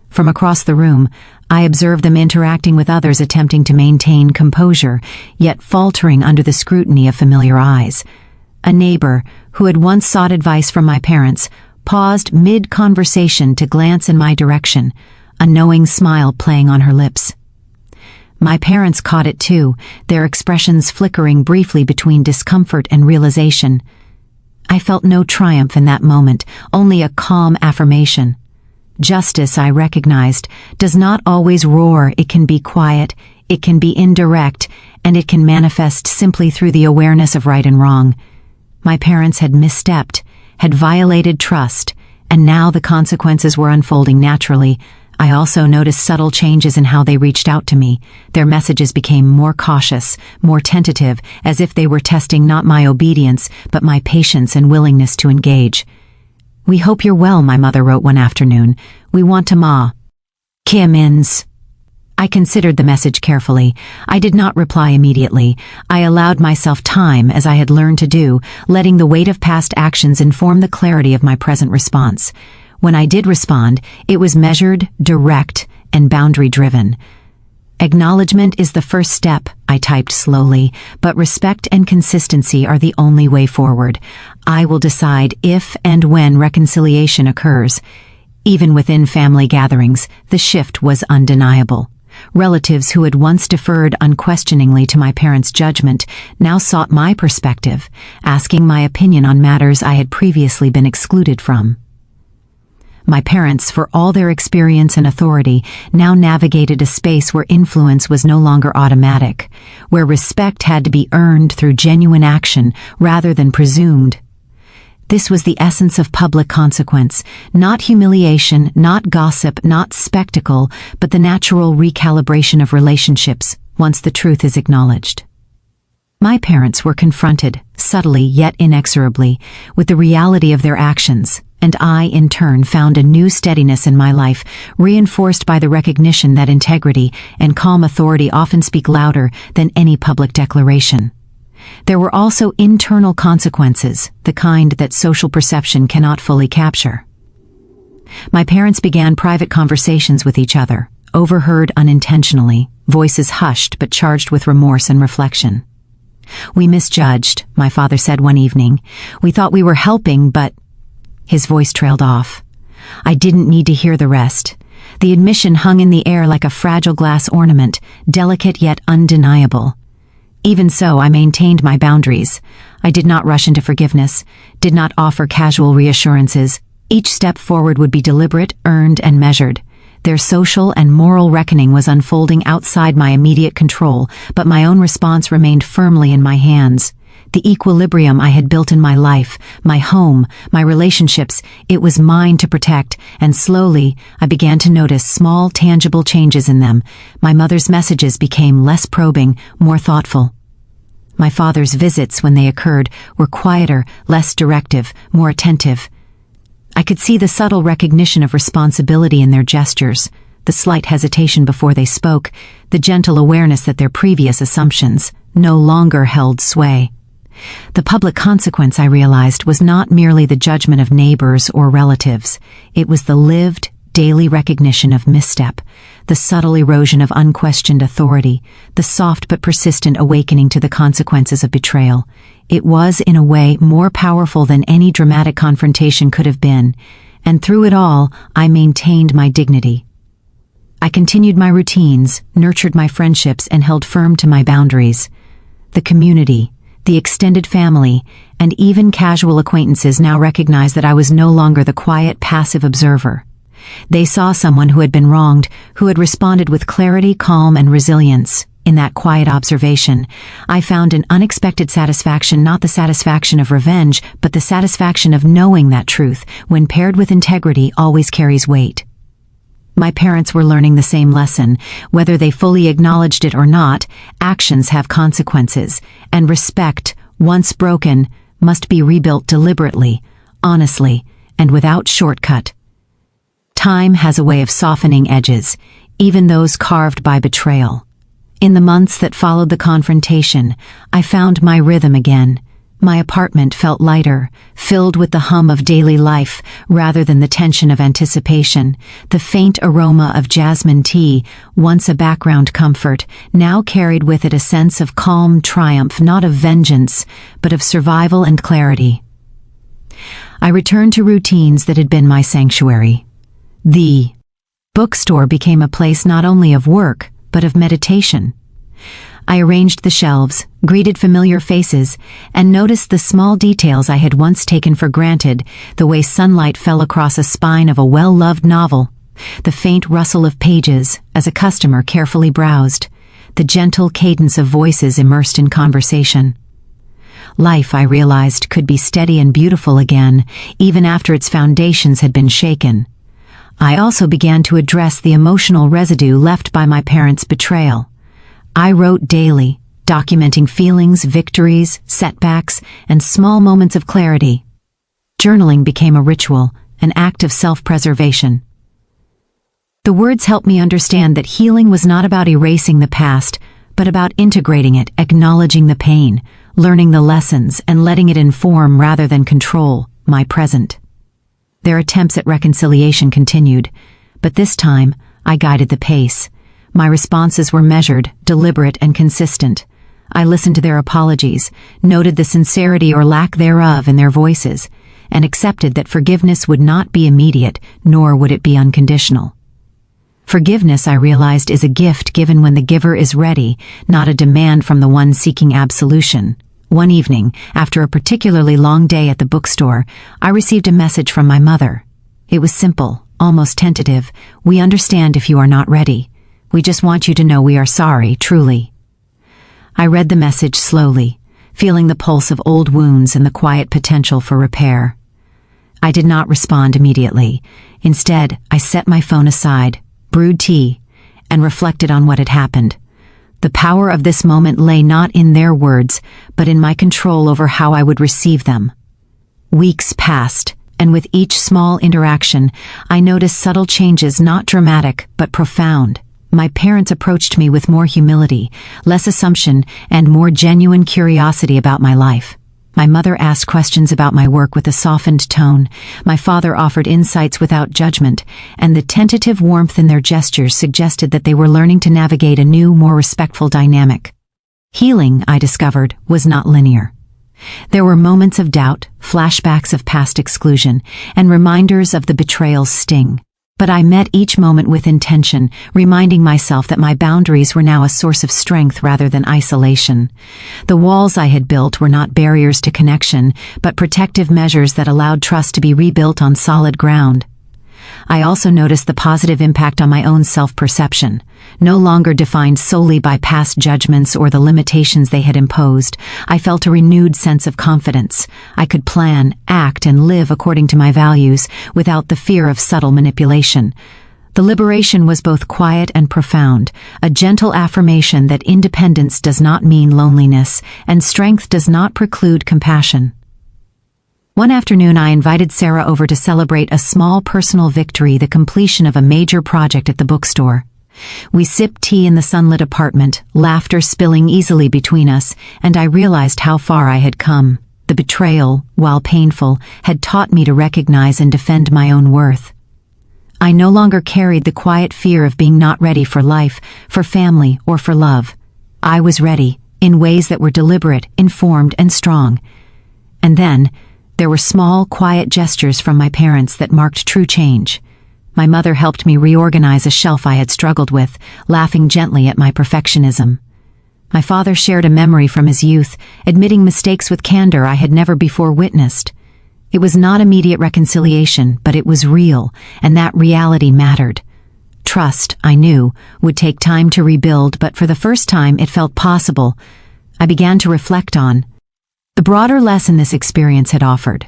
From across the room, I observed them interacting with others, attempting to maintain composure, yet faltering under the scrutiny of familiar eyes. A neighbor, who had once sought advice from my parents, paused mid-conversation to glance in my direction, a knowing smile playing on her lips. My parents caught it too, their expressions flickering briefly between discomfort and realization. I felt no triumph in that moment, only a calm affirmation. Justice, I recognized, does not always roar. It can be quiet, it can be indirect, and it can manifest simply through the awareness of right and wrong. My parents had misstepped, had violated trust, and now the consequences were unfolding naturally. I also noticed subtle changes in how they reached out to me. Their messages became more cautious, more tentative, as if they were testing not my obedience, but my patience and willingness to engage. "We hope you're well," my mother wrote one afternoon. "We want to ma. Kim ins." I considered the message carefully. I did not reply immediately. I allowed myself time, as I had learned to do, letting the weight of past actions inform the clarity of my present response. When I did respond, it was measured, direct, and boundary-driven. "Acknowledgement is the first step," I typed slowly, "but respect and consistency are the only way forward. I will decide if and when reconciliation occurs." Even within family gatherings, the shift was undeniable. Relatives who had once deferred unquestioningly to my parents' judgment now sought my perspective, asking my opinion on matters I had previously been excluded from. My parents, for all their experience and authority, now navigated a space where influence was no longer automatic, where respect had to be earned through genuine action rather than presumed. This was the essence of public consequence, not humiliation, not gossip, not spectacle, but the natural recalibration of relationships once the truth is acknowledged. My parents were confronted, subtly yet inexorably, with the reality of their actions, and I, in turn, found a new steadiness in my life, reinforced by the recognition that integrity and calm authority often speak louder than any public declaration. There were also internal consequences, the kind that social perception cannot fully capture. My parents began private conversations with each other, overheard unintentionally, voices hushed but charged with remorse and reflection. "We misjudged," my father said one evening. "We thought we were helping, but—" His voice trailed off. I didn't need to hear the rest. The admission hung in the air like a fragile glass ornament, delicate yet undeniable. Even so, I maintained my boundaries. I did not rush into forgiveness, did not offer casual reassurances. Each step forward would be deliberate, earned, and measured. Their social and moral reckoning was unfolding outside my immediate control, but my own response remained firmly in my hands. The equilibrium I had built in my life, my home, my relationships, it was mine to protect, and slowly I began to notice small, tangible changes in them. My mother's messages became less probing, more thoughtful. My father's visits, when they occurred, were quieter, less directive, more attentive. I could see the subtle recognition of responsibility in their gestures, the slight hesitation before they spoke, the gentle awareness that their previous assumptions no longer held sway. The public consequence, I realized, was not merely the judgment of neighbors or relatives. It was the lived, daily recognition of misstep, the subtle erosion of unquestioned authority, the soft but persistent awakening to the consequences of betrayal. It was, in a way, more powerful than any dramatic confrontation could have been, and through it all, I maintained my dignity. I continued my routines, nurtured my friendships, and held firm to my boundaries. The community, the extended family, and even casual acquaintances now recognized that I was no longer the quiet, passive observer. They saw someone who had been wronged, who had responded with clarity, calm, and resilience. In that quiet observation, I found an unexpected satisfaction, not the satisfaction of revenge, but the satisfaction of knowing that truth, when paired with integrity, always carries weight. My parents were learning the same lesson. Whether they fully acknowledged it or not, actions have consequences, and respect, once broken, must be rebuilt deliberately, honestly, and without shortcut. Time has a way of softening edges, even those carved by betrayal. In the months that followed the confrontation, I found my rhythm again. My apartment felt lighter, filled with the hum of daily life rather than the tension of anticipation. The faint aroma of jasmine tea, once a background comfort, now carried with it a sense of calm triumph, not of vengeance, but of survival and clarity. I returned to routines that had been my sanctuary. The bookstore became a place not only of work, but of meditation. I arranged the shelves, greeted familiar faces, and noticed the small details I had once taken for granted, the way sunlight fell across a spine of a well-loved novel, the faint rustle of pages as a customer carefully browsed, the gentle cadence of voices immersed in conversation. Life, I realized, could be steady and beautiful again, even after its foundations had been shaken. I also began to address the emotional residue left by my parents' betrayal. I wrote daily, documenting feelings, victories, setbacks, and small moments of clarity. Journaling became a ritual, an act of self-preservation. The words helped me understand that healing was not about erasing the past, but about integrating it, acknowledging the pain, learning the lessons, and letting it inform rather than control my present. Their attempts at reconciliation continued, but this time I guided the pace. My responses were measured, deliberate, and consistent. I listened to their apologies, noted the sincerity or lack thereof in their voices, and accepted that forgiveness would not be immediate, nor would it be unconditional. Forgiveness, I realized, is a gift given when the giver is ready, not a demand from the one seeking absolution. One evening, after a particularly long day at the bookstore, I received a message from my mother. It was simple, almost tentative. "We understand if you are not ready. We just want you to know we are sorry, truly." I read the message slowly, feeling the pulse of old wounds and the quiet potential for repair. I did not respond immediately. Instead, I set my phone aside, brewed tea, and reflected on what had happened. The power of this moment lay not in their words, but in my control over how I would receive them. Weeks passed, and with each small interaction, I noticed subtle changes, not dramatic, but profound. My parents approached me with more humility, less assumption, and more genuine curiosity about my life. My mother asked questions about my work with a softened tone. My father offered insights without judgment, and the tentative warmth in their gestures suggested that they were learning to navigate a new, more respectful dynamic. Healing, I discovered, was not linear. There were moments of doubt, flashbacks of past exclusion, and reminders of the betrayal's sting. But I met each moment with intention, reminding myself that my boundaries were now a source of strength rather than isolation. The walls I had built were not barriers to connection, but protective measures that allowed trust to be rebuilt on solid ground. I also noticed the positive impact on my own self-perception. No longer defined solely by past judgments or the limitations they had imposed, I felt a renewed sense of confidence. I could plan, act, and live according to my values without the fear of subtle manipulation. The liberation was both quiet and profound, a gentle affirmation that independence does not mean loneliness, and strength does not preclude compassion. One afternoon, I invited Sarah over to celebrate a small personal victory, the completion of a major project at the bookstore. We sipped tea in the sunlit apartment, laughter spilling easily between us, and I realized how far I had come. The betrayal, while painful, had taught me to recognize and defend my own worth. I no longer carried the quiet fear of being not ready for life, for family, or for love. I was ready, in ways that were deliberate, informed, and strong. And then, there were small, quiet gestures from my parents that marked true change. My mother helped me reorganize a shelf I had struggled with, laughing gently at my perfectionism. My father shared a memory from his youth, admitting mistakes with candor I had never before witnessed. It was not immediate reconciliation, but it was real, and that reality mattered. Trust, I knew, would take time to rebuild, but for the first time it felt possible. I began to reflect on the broader lesson this experience had offered.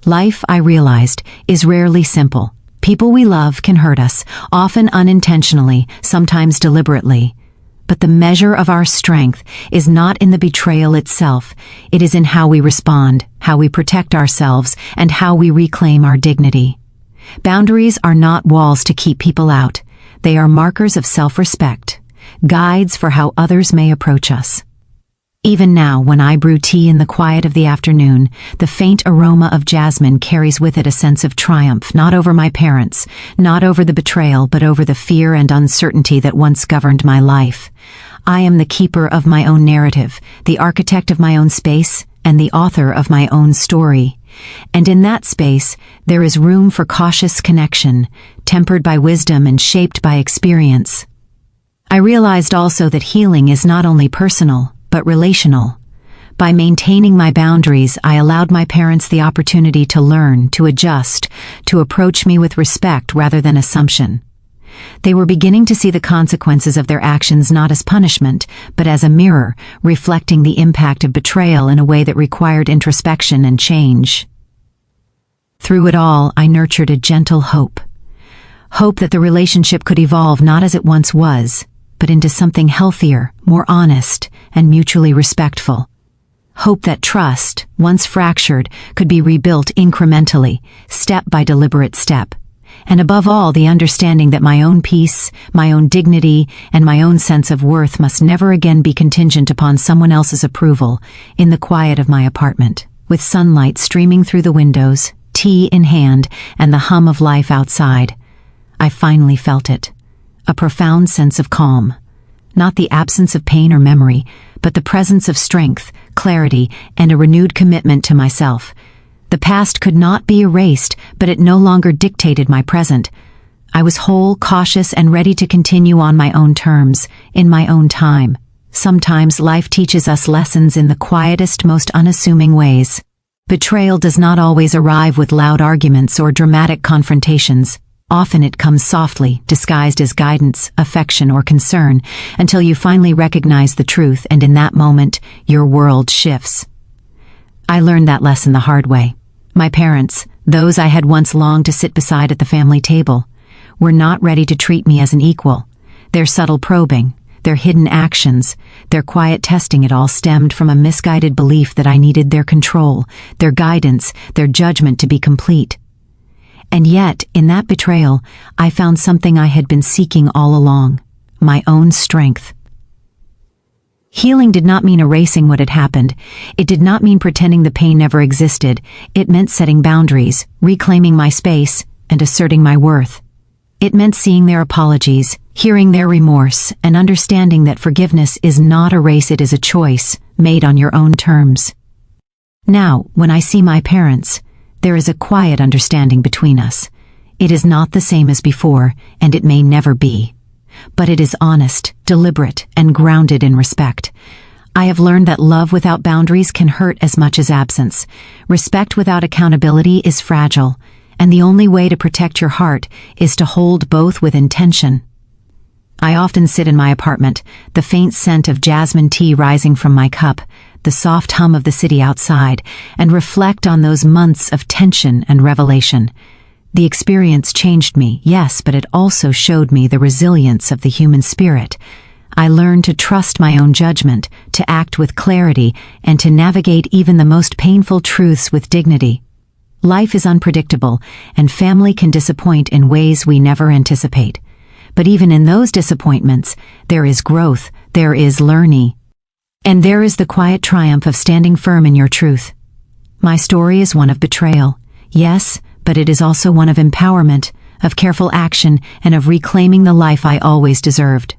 Life, I realized, is rarely simple. People we love can hurt us, often unintentionally, sometimes deliberately. But the measure of our strength is not in the betrayal itself. It is in how we respond, how we protect ourselves, and how we reclaim our dignity. Boundaries are not walls to keep people out. They are markers of self-respect, guides for how others may approach us. Even now, when I brew tea in the quiet of the afternoon, the faint aroma of jasmine carries with it a sense of triumph, not over my parents, not over the betrayal, but over the fear and uncertainty that once governed my life. I am the keeper of my own narrative, the architect of my own space, and the author of my own story. And in that space, there is room for cautious connection, tempered by wisdom and shaped by experience. I realized also that healing is not only personal, but relational. By maintaining my boundaries, I allowed my parents the opportunity to learn, to adjust, to approach me with respect rather than assumption. They were beginning to see the consequences of their actions not as punishment, but as a mirror, reflecting the impact of betrayal in a way that required introspection and change. Through it all, I nurtured a gentle hope. Hope that the relationship could evolve not as it once was, but into something healthier, more honest, and mutually respectful. Hope that trust, once fractured, could be rebuilt incrementally, step by deliberate step. And above all, the understanding that my own peace, my own dignity, and my own sense of worth must never again be contingent upon someone else's approval. In the quiet of my apartment, with sunlight streaming through the windows, tea in hand, and the hum of life outside, I finally felt it. A profound sense of calm. Not the absence of pain or memory, but the presence of strength, clarity, and a renewed commitment to myself. The past could not be erased, but it no longer dictated my present. I was whole, cautious, and ready to continue on my own terms, in my own time. Sometimes life teaches us lessons in the quietest, most unassuming ways. Betrayal does not always arrive with loud arguments or dramatic confrontations. Often it comes softly, disguised as guidance, affection, or concern, until you finally recognize the truth, and in that moment, your world shifts. I learned that lesson the hard way. My parents, those I had once longed to sit beside at the family table, were not ready to treat me as an equal. Their subtle probing, their hidden actions, their quiet testing, it all stemmed from a misguided belief that I needed their control, their guidance, their judgment to be complete. And yet, in that betrayal, I found something I had been seeking all along: my own strength. Healing did not mean erasing what had happened. It did not mean pretending the pain never existed. It meant setting boundaries, reclaiming my space, and asserting my worth. It meant seeing their apologies, hearing their remorse, and understanding that forgiveness is not a race, it is a choice, made on your own terms. Now, when I see my parents, there is a quiet understanding between us. It is not the same as before, and it may never be. But it is honest, deliberate, and grounded in respect. I have learned that love without boundaries can hurt as much as absence. Respect without accountability is fragile, and the only way to protect your heart is to hold both with intention. I often sit in my apartment, the faint scent of jasmine tea rising from my cup, the soft hum of the city outside, and reflect on those months of tension and revelation. The experience changed me, yes, but it also showed me the resilience of the human spirit. I learned to trust my own judgment, to act with clarity, and to navigate even the most painful truths with dignity. Life is unpredictable, and family can disappoint in ways we never anticipate. But even in those disappointments, there is growth, there is learning. And there is the quiet triumph of standing firm in your truth. My story is one of betrayal, yes, but it is also one of empowerment, of careful action, and of reclaiming the life I always deserved.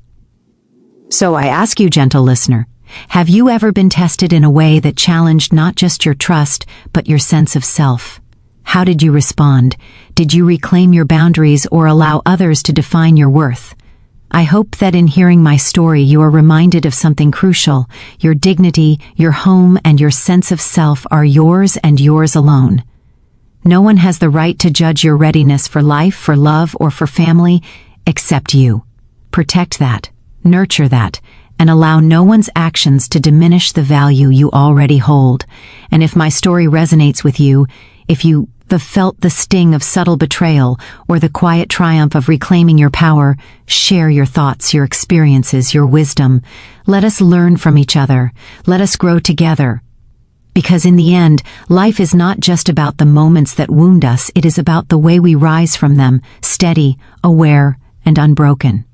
So I ask you, gentle listener, have you ever been tested in a way that challenged not just your trust, but your sense of self? How did you respond? Did you reclaim your boundaries or allow others to define your worth? I hope that in hearing my story you are reminded of something crucial. Your dignity, your home, and your sense of self are yours and yours alone. No one has the right to judge your readiness for life, for love, or for family, except you. Protect that, nurture that, and allow no one's actions to diminish the value you already hold. And if my story resonates with you, if you felt the sting of subtle betrayal or the quiet triumph of reclaiming your power, share your thoughts, your experiences, your wisdom. Let us learn from each other. Let us grow together. Because in the end, life is not just about the moments that wound us, it is about the way we rise from them, steady, aware, and unbroken.